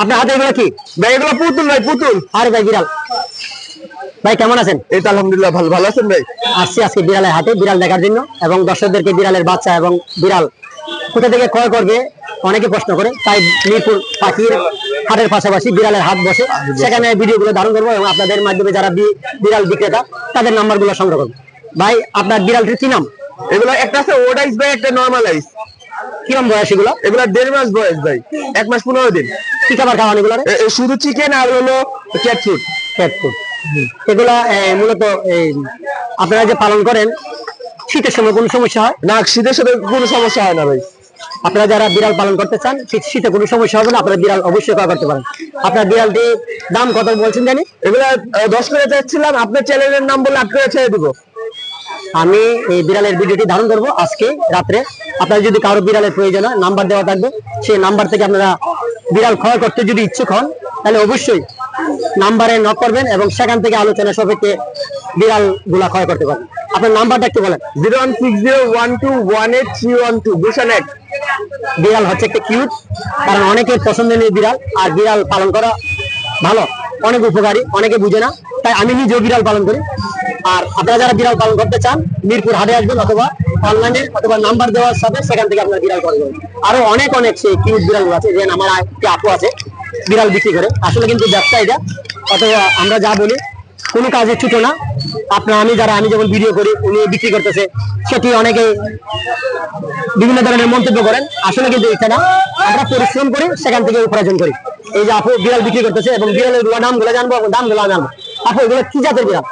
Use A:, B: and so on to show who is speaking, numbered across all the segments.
A: আপনার হাতে এগুলো কি
B: ভাই? এগুলো পুতুল ভাই, পুতুল।
A: আরে ভাই বিড়াল ভাই কেমন আছেন?
B: এই তো আলহামদুলিল্লাহ ভালো। ভালো আছেন ভাই?
A: আসছি আজকে বিড়ালের হাটে বিড়াল দেখার জন্য এবং দর্শকদেরকে বিড়ালের বাচ্চা এবং বিড়াল কোথা থেকে ক্রয় করবে অনেকে প্রশ্ন করে, তাই মিরপুর পাখির হাটের পাশাপাশি বিড়ালের হাট বসে, সেখানে ভিডিওগুলো ধারণ করবো এবং আপনাদের মাধ্যমে যারা বিড়াল বিক্রেতা তাদের নাম্বারগুলো সংগ্রহ করবো। ভাই আপনার বিড়ালটির কি নাম?
B: এগুলো একটা আছে ওড আইস ভাই, একটা নরমাল আইস।
A: কিরম বয়স এগুলো?
B: এগুলো 1.5 মাস বয়স ভাই, 1 মাস 15 দিন।
A: কি খাবার খাওয়ান এগুলো?
B: শুধু চিকেন আর হলো ক্যাট ফুড।
A: Cat food. এগুলা মূলত আপনারা যে পালন করেন শীতের সময় কোনো সমস্যা হয়
B: না? শীতের সাথে কোনো সমস্যা হয় না ভাই।
A: আপনারা যারা বিড়াল পালন করতে চান শীতে কোনো সমস্যা হবে না, আপনারা বিড়াল অবশ্যই ক্রয় করতে পারেন। আপনার বিড়ালটি দাম কত বলছেন জানি?
B: এগুলা 10 করে চাচ্ছিলাম, আপনার চ্যানেলের নাম বলে 8 করে ছেড়ে দিব।
A: আমি এই বিড়ালের ভিডিওটি ধারণ করব আজকে রাত্রে। আপনার যদি কারো বিড়ালের প্রয়োজন হয় নাম্বার দেওয়া থাকবে, সেই নাম্বার থেকে আপনারা বিড়াল ক্রয় করতে যদি ইচ্ছুক হন তাহলে অবশ্যই নাম্বারে নক করবেন এবং সেখান থেকে আলোচনা সাপেক্ষে বিড়াল গুলা ক্রয় করতে পারবেন। আপনার নাম্বারটা একটু বলেন।
B: 01601218312 গুলশান 1।
A: বিড়াল হচ্ছে একটা কিউট, কারণ অনেকের পছন্দের বিড়াল, আর বিড়াল পালন করা ভালো, অনেক উপকারী, অনেকে বুঝে না, তাই আমি নিজেও বিড়াল পালন করি। আর আপনারা যারা বিড়াল পালন করতে চান মিরপুর হাটে আসবেন, অথবা অনলাইনে অথবা নাম্বার দেওয়ার সাথে সেখান থেকে আপনার বিড়াল ক্রয় করবেন। আরো অনেক সেই কিউট বিড়াল আছে, যেন আমার একটি আপু আছে বিড়াল বিক্রি করে। আসলে কিন্তু ব্যবসা এটা, অথবা আমরা যা বলি কোনো কাজে ছুটো না। আমি যখন ভিডিও করি উনি বিক্রি করতেছে, সেটি অনেকে বিভিন্ন ধরনের মন্তব্য করেন, আসলে কিন্তু এটা না, আমরা পরিশ্রম করি সেখান থেকে উপার্জন করি। এই যে আপু বিড়াল বিক্রি করতেছে এবং বিড়ালের নামগুলো জানবো এবং দামগুলো জানবো। আপু এগুলো কি জাতের বিড়াল?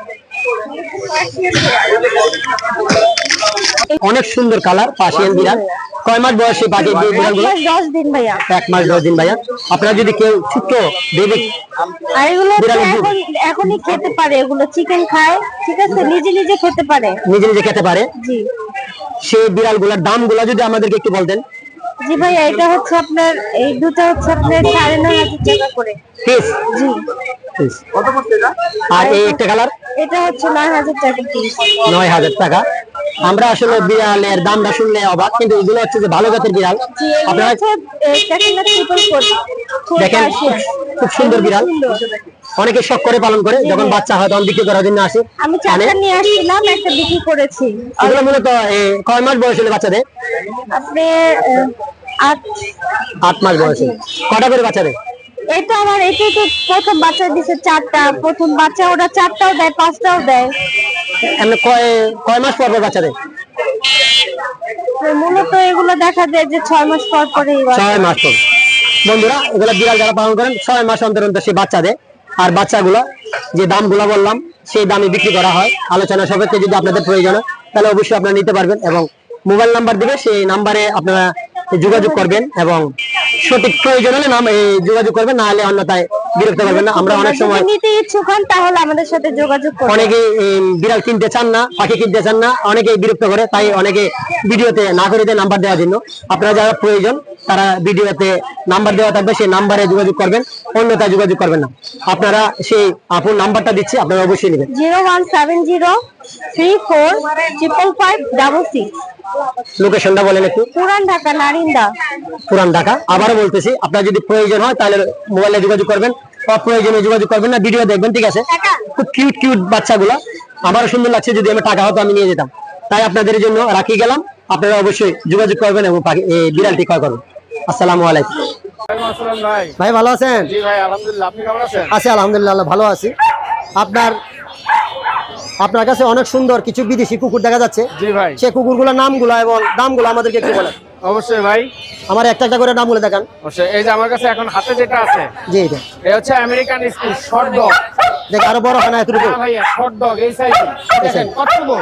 A: অনেক সুন্দর কালার, পার্সিয়ান বিড়াল। কয় মাস বয়সী পাখি বিড়ালগুলো?
C: 10 দিন ভাইয়া।
A: 1 মাস 10 দিন ভাইয়া। আপনারা যদি কেউ ছোট্ট বেবি
C: আর এগুলো এখনই খেতে পারে, এগুলো চিকেন খায়, ঠিক আছে, নিজে নিজে খেতে পারে,
A: নিজে খেতে পারে।
C: জি।
A: সেই বিড়ালগুলোর দামগুলো যদি আমাদেরকে একটু বলতেন।
C: জি ভাইয়া, এটা হচ্ছে আপনার এই দুটো হচ্ছে আপনার 9,500 টাকা করে
A: পিস।
C: জি।
B: কত পড়ছে এটা?
A: আর এই একটা কালার
C: এটা হচ্ছে 9,000 টাকা পিস।
A: 9,000 টাকা। আমরা আসলে বিড়ালের দামটা শুনলে অবাক, কিন্তু এগুলো হচ্ছে যে ভালো জাতের বিড়াল। আপনারা দেখেন খুব সুন্দর বিড়াল, অনেকে শখ করে পালন করে, যখন বাচ্চা হয় তখন বিক্রি করার জন্য আসে।
C: আমি 4টা নিয়ে আসছিলাম, একটা বিক্রি করেছি।
A: এগুলো মূলত কয় মাস বয়স হলে বাচ্চাদের?
C: আপনি
A: 8 মাস বয়সে। কটা করে বাচ্চা দেয়?
C: এটা আমার এটাই তো প্রথম বাচ্চা দিছে 4টা, প্রথম বাচ্চা ওরা 4টাও দেয়, 5টাও দেয়।
A: এমনি কয় মাস পর বাচ্চা দেয়?
C: মূলত এগুলো দেখা যায় যে 6 মাস পর পরে।
A: 6 মাস পর। বন্ধুরা, এগুলো বিড়াল যারা পালন করেন 6 মাস অন্তর অন্তর সে বাচ্চা দেয়। আর বাচ্চাগুলো যে দামগুলো বললাম সেই দামে বিক্রি করা হয়। আলোচনা সাপেক্ষে যদি আপনাদের প্রয়োজন হয় তাহলে অবশ্যই আপনারা নিতে পারবেন, এবং মোবাইল নাম্বার দিবে, সেই নাম্বারে আপনারা যোগাযোগ করবেন এবং সঠিক প্রয়োজন হলে যোগাযোগ করবেন, না হলে অন্যথায় বিরক্ত করবেন না। আমরা অনেক সময়
C: নিতে ইচ্ছুক হন তাহলে আমাদের সাথে যোগাযোগ করুন।
A: অনেকে বিড়াল কিনতে চান না, পাখি কিনতে চান না, অনেকে বিরক্ত করে, তাই অনেকে ভিডিওতে না করে দেয় নাম্বার দেওয়ার জন্য। আপনারা যারা প্রয়োজন তারা ভিডিওতে নাম্বার দেওয়া থাকবে, সেই নাম্বারে যোগাযোগ করবেন, অন্যথায় যোগাযোগ করবেন না। আপনারা সেই আপুর নাম্বারটা দিচ্ছি, আপনারা অবশ্যই নেবেন।
C: 01703455566।
A: লোকেশনটা বলেন একটু।
C: পুরান ঢাকা, নারিন্দা।
A: পুরান ঢাকা। আবারও বলতেছি, আপনার যদি প্রয়োজন হয় তাহলে মোবাইলে যোগাযোগ করবেন, অপ্রয়োজনে যোগাযোগ করবেন না, ভিডিও দেখবেন, ঠিক আছে? খুব কিউট কিউট বাচ্চাগুলো, আমারও সুন্দর লাগছে। যদি আমি টাকা হতো আমি নিয়ে যেতাম, তাই আপনাদের জন্য রাখি গেলাম। আপনারা অবশ্যই যোগাযোগ করবেন এবং বিড়ালটি ক্রয় করবেন। আসসালামু আলাইকুম। ভাই ভালো আছেন?
B: জি ভাই আলহামদুলিল্লাহ, আপনি কেমন আছেন?
A: আছি আলহামদুলিল্লাহ, ভালো আছি। আপনার কাছে অনেক সুন্দর কিছু বিদেশি কুকুর দেখা যাচ্ছে।
B: জি ভাই।
A: সেই কুকুরগুলোর নামগুলো এবং দামগুলো আমাদেরকে একটু বলেন।
B: অবশ্যই ভাই,
A: আমার একটা একটা করে নামগুলো দেখান।
B: অবশ্যই। এই যে আমার কাছে এখন হাতে যেটা আছে,
A: জি, এটা
B: এই হচ্ছে আমেরিকান স্কুল শর্ট ডগ।
A: দেখ আরো বড় হয় না এতটুকু?
B: ভাইয়া শর্ট ডগ এই সাইজ, দেখেন কতটুকু,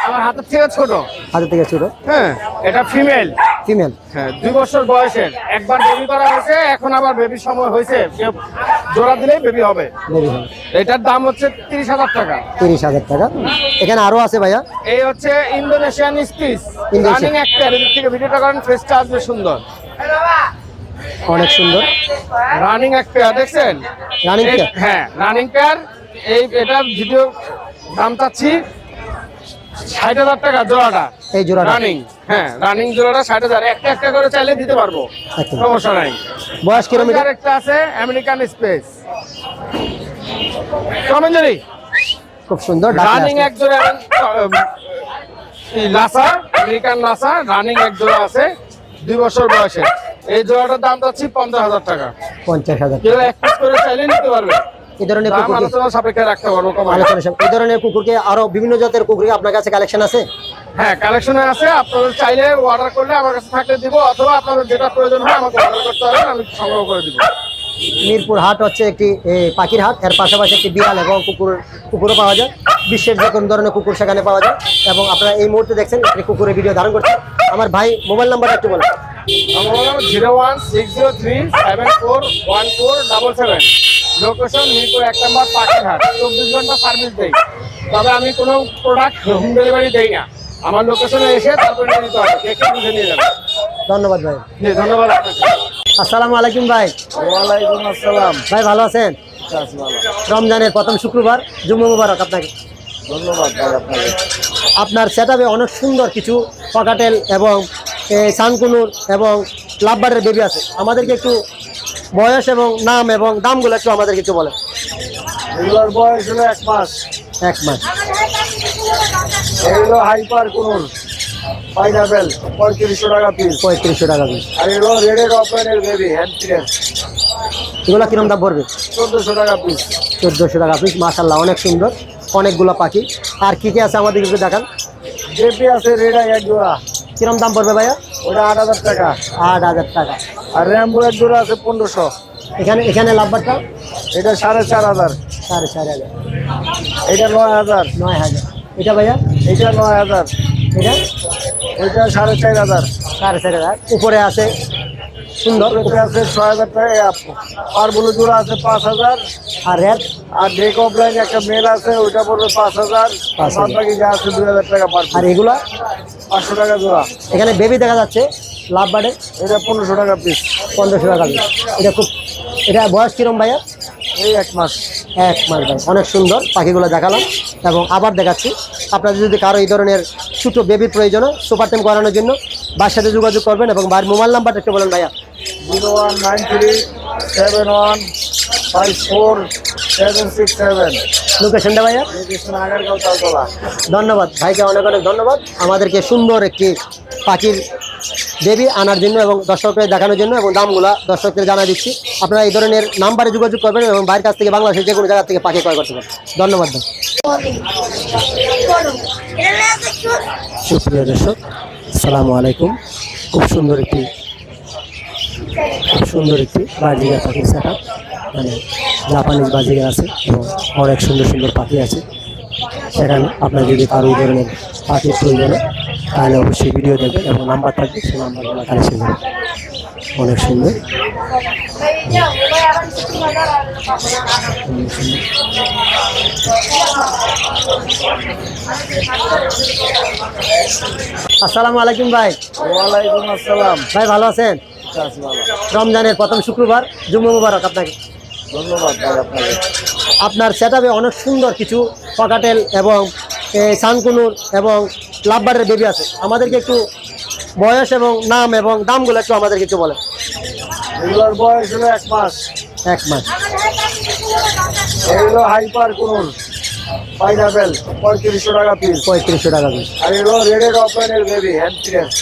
B: আমার হাতের থেকে ছোট।
A: হাতের থেকে ছোট।
B: হ্যাঁ, এটা ফিমেল।
A: ফিমেল।
B: হ্যাঁ, 2 বছর বয়সের, একবার বেবি করা হয়েছে, এখন আবার বেবির সময় হয়েছে, জোড়া দিলেই বেবি হবে। এটার দাম হচ্ছে 30,000 টাকা।
A: 30,000 টাকা। এখানে আরো আছে ভাইয়া।
B: এই হচ্ছে ইন্দোনেশিয়ান স্পিচ, রানিং একটা। এদিক থেকে ভিডিওটা করেন, ফেসটা আসবে সুন্দর,
A: অনেক সুন্দর
B: রানিং একটা। দেখছেন
A: রানিং পেয়ার?
B: হ্যাঁ, রানিং পেয়ার। এটার ভিডিও দাম চাচ্ছি 60,000 টাকা জোড়াটা।
A: এই জোড়াটা
B: রানিং, হ্যাঁ রানিং জোড়াটা 60,000, একটা একটা করে চাইলে দিতে পারবো,
A: আচ্ছা।
B: সমস্যা নাই।
A: বয়স কিলোমিটার?
B: আর একটা আছে আমেরিকান স্পেস কমেঞ্জারি,
A: খুব সুন্দর
B: রানিং এক জোড়া। লাসা, আমেরিকান লাসা রানিং এক জোড়া আছে 2 বছর বয়সে। এই জোড়াটার দাম যাচ্ছে 50,000 টাকা।
A: 50,000।
B: কেউ এক পিস করে চাইলে নিতে পারবে,
A: এই ধরনের
B: দাম
A: কুকুর
B: আলোচনা সাপেক্ষে রাখতে পারবো, কমায়।
A: এই ধরনের কুকুরকে আরো বিভিন্ন জাতের কুকুর আপনার কাছে কালেকশন আছে?
B: হ্যাঁ কালেকশনে আছে, আপনাদের চাইলে অর্ডার করলে আমার কাছে থাকলে দিব, অথবা আপনাদের যেটা প্রয়োজন হয় আমাকে অর্ডার করতে হবে, আমি সংগ্রহ করে দিব।
A: মিরপুর হাট হচ্ছে একটি পাখির হাট, এর পাশাপাশি একটি বিড়াল এবং কুকুরও পাওয়া যায়। বিশ্বের যে কোনো ধরনের কুকুর সেখানে পাওয়া যায়। এবং আপনারা এই মুহূর্তে দেখছেন একটি কুকুরের ভিডিও ধারণ করছে। আমার ভাই মোবাইল নাম্বারটা একটু বলেন।
B: আমার 01603741477, লোকেশন মিরপুর 1 নম্বর পাখির হাট। 24 ঘন্টা সার্ভিস দেই, তবে আমি কোনো প্রোডাক্ট হোম ডেলিভারি দেই না। আমার লোকেশনে এসে তারপরে নিয়ে নিতে হবে, দেখে বুঝে নিয়ে যাবেন।
A: ধন্যবাদ ভাই।
B: জি ধন্যবাদ আপনাকে।
A: আসসালামু আলাইকুম ভাই।
B: ওয়ালাইকুম আসসালাম।
A: ভাই ভালো আছেন? রমজানের প্রথম শুক্রবার, জুম্মা মুবারক আপনাকে।
B: ধন্যবাদ ভাই আপনাকে।
A: আপনার সেটআপে অনেক সুন্দর কিছু পকাটেল এবং সানকুনুর এবং লাভবারের বেবি আছে। আমাদেরকে একটু বয়স এবং নাম এবং দামগুলো একটু আমাদেরকে একটু বলেন।
B: এগুলোর বয়স হলো 1 মাস।
A: 1 মাস।
B: এগুলো হাইপার কুনুর পাইনাপেল 3500 টাকা পিস।
A: 3500 টাকা পিস।
B: আর এগুলো রেডেড ওপেনের বেবি হ্যান্ড ফ্রেশ,
A: এগুলো কিরম দাম পড়বে?
B: 1400 টাকা পিস।
A: 1400 টাকা পিস। মাশাআল্লাহ অনেক সুন্দর, অনেকগুলো পাখি। আর কি কি আছে আমাদেরকে একটু দেখান।
B: জেপি আছে রেড আই এক জোড়া,
A: কিরম দাম পড়বে ভাইয়া?
B: ওটা 8000 টাকা।
A: 8000 টাকা।
B: আর র্যাম্বো এক জোড়া আছে 1500।
A: এখানে লাভবারটা
B: এটা 4500।
A: 4500।
B: এটা 9000।
A: 9000। এটা ভাইয়া?
B: এটা 9000।
A: এটা
B: এটা 4500।
A: 4500। উপরে আছে সুন্দর,
B: এটা আছে 6000 টাকা। আর ব্লু জোড়া আছে 5000।
A: আর রেড
B: আর ডেক অফলাইন একটা মেল আছে, ওইটা পড়বে 5000।
A: 5000।
B: বাকি যা আছে 2000 টাকা পার।
A: আর এগুলা
B: 500 টাকা জোড়া।
A: এখানে বেবি দেখা যাচ্ছে লাভ বার্ডে,
B: এটা 1500 টাকা পিস।
A: 1500 টাকা পিস। এটা বয়স কিরম ভাইয়া?
B: এই 1 মাস।
A: 1 মাস ভাই। অনেক সুন্দর পাখিগুলো দেখালাম এবং আবার দেখাচ্ছি। আপনাদের যদি কারো এই ধরনের ছোটো বেবির প্রয়োজন হয় সুপার টেম করানোর জন্য বাবার সাথে যোগাযোগ করবেন। এবং বাড়ির মোবাইল নাম্বারটা একটু বলেন ভাইয়া।
B: 0193747767।
A: লোকেশনটা ভাইয়া?
B: আগারগাঁও তালতলা।
A: ধন্যবাদ ভাইকে, অনেক অনেক ধন্যবাদ আমাদেরকে সুন্দর একটি পাখির বেবি আনার জন্য এবং দর্শকদের দেখানোর জন্য, এবং দামগুলা দর্শকদের জানা দিচ্ছি। আপনারা এই ধরনের নাম্বারে যোগাযোগ করবেন এবং বাইরের কাছ থেকে বাংলাদেশের যে কোনো জায়গা থেকে পাখি ক্রয় করতে পারেন। ধন্যবাদ ভাই। সুপ্রিয় দর্শক, আসসালামু আলাইকুম। খুব সুন্দর একটি বাজিগার পাখির সেটআপ, মানে জাপানিজ বাজিগার আছে এবং অনেক সুন্দর সুন্দর পাখি আছে সেখানে। আপনার যদি কারো এই ধরনের পাখির প্রয়োজন হয় তাহলে অবশ্যই ভিডিও দেখবেন এবং নাম্বার থাকবে, সেই নাম্বারগুলো কালেকশন করবেন। অনেক সুন্দর। আসসালামু আলাইকুম ভাই।
B: ওয়ালাইকুম আসসালাম।
A: ভাই ভালো আছেন? রমজানের প্রথম শুক্রবার, জুম্মা মুবারক আপনাকে।
B: ধন্যবাদ ভাই আপনাকে।
A: আপনার সেটআপে অনেক সুন্দর কিছু পকাটেল এবং সানকুনুর এবং লাভবারের বেবি আছে। আমাদেরকে একটু বয়স এবং নাম এবং দামগুলো একটু আমাদেরকে একটু বলেন।
B: এগুলোর বয়স হলো 1 মাস।
A: 1 মাস।
B: এগুলো হাইপার কুনুর পাইনাপেল 3500 টাকা পিস।
A: 3500 টাকা পিস।
B: আর এগুলো রেডেড ওপেনের বেবি হ্যান্ড ফ্রেশ,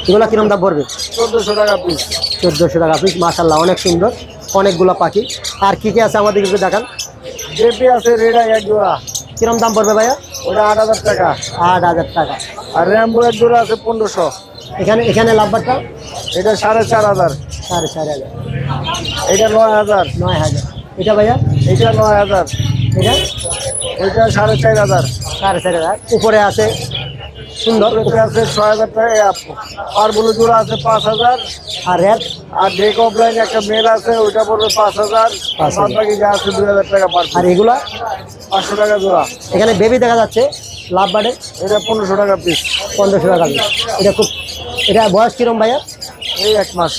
A: এগুলো কিরম দাম পড়বে?
B: 1400 টাকা পিস।
A: 1400 টাকা পিস। মাশাআল্লাহ অনেক সুন্দর, অনেকগুলো পাখি। আর কি কি আছে আমাদেরকে একটু দেখান।
B: জেপি আছে রেড আই এক জোড়া,
A: কিরম দাম পড়বে ভাইয়া?
B: ওটা 8000 টাকা।
A: 8000 টাকা।
B: আর র্যাম্বো এক জোড়া আছে 1500।
A: এখানে লাভবারটা
B: এটা 4500।
A: 4500।
B: এটা 9000।
A: 9000। এটা ভাইয়া?
B: এটা 9000।
A: এটা
B: ওইটা 4500।
A: 4500। উপরে আছে সুন্দর,
B: এটা আছে 6000 টাকা। আর ব্লু জোড়া আছে 5000।
A: আর রেড
B: আর ডেক অফলাইন একটা মেল আছে, ওইটা পড়বে 5000।
A: 5000।
B: বাকি যা আছে 2000 টাকা পার।
A: আর এগুলা
B: 500 টাকা জোড়া।
A: এখানে বেবি দেখা যাচ্ছে লাভ বার্ডে,
B: এটা 1500 টাকা পিস।
A: 1500 টাকা পিস। এটা বয়স কিরম ভাইয়া?
B: এই 1 মাস।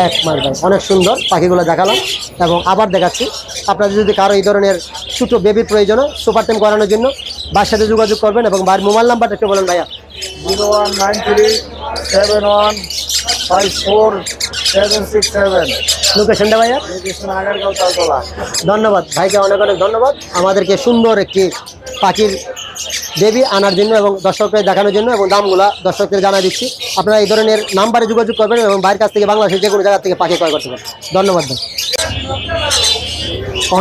A: 1 মাস ভাই, অনেক সুন্দর পাখিগুলো দেখালাম এবং আবার দেখাচ্ছি। আপনাদের যদি কারো এই ধরনের ছোট বেবির প্রয়োজন হয় সুপার টেম করানোর জন্য ভাইয়ের সাথে যোগাযোগ করবেন এবং ভাইয়ের মোবাইল নাম্বারটা একটু বলেন ভাইয়া।
B: 0193747767।
A: লোকেশনটা ভাইয়া।
B: লোকেশন আগারগাঁও তালতলা।
A: ধন্যবাদ ভাইকে, অনেক অনেক ধন্যবাদ আমাদেরকে সুন্দর একটি পাখির বেবি আনার জন্য এবং দর্শকদের দেখানোর জন্য, এবং দামগুলা দর্শকদের জানা দিচ্ছি। আপনারা এই ধরনের নাম্বারে যোগাযোগ করবেন এবং বাইরের কাছ থেকে বাংলাদেশের যে কোনো জায়গা থেকে পাখি ক্রয় করতে পারেন। ধন্যবাদ ভাই।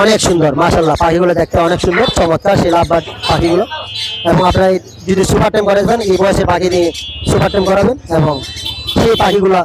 A: অনেক সুন্দর মাশাআল্লাহ, পাখিগুলো দেখতে অনেক সুন্দর, চমৎকার সেই লাভবার্ড পাখিগুলো। এবং আপনারা যদি সুপার টেম করেছেন এই বয়সে পাখি দিয়ে সুপার টেম করাবেন এবং সেই পাখিগুলা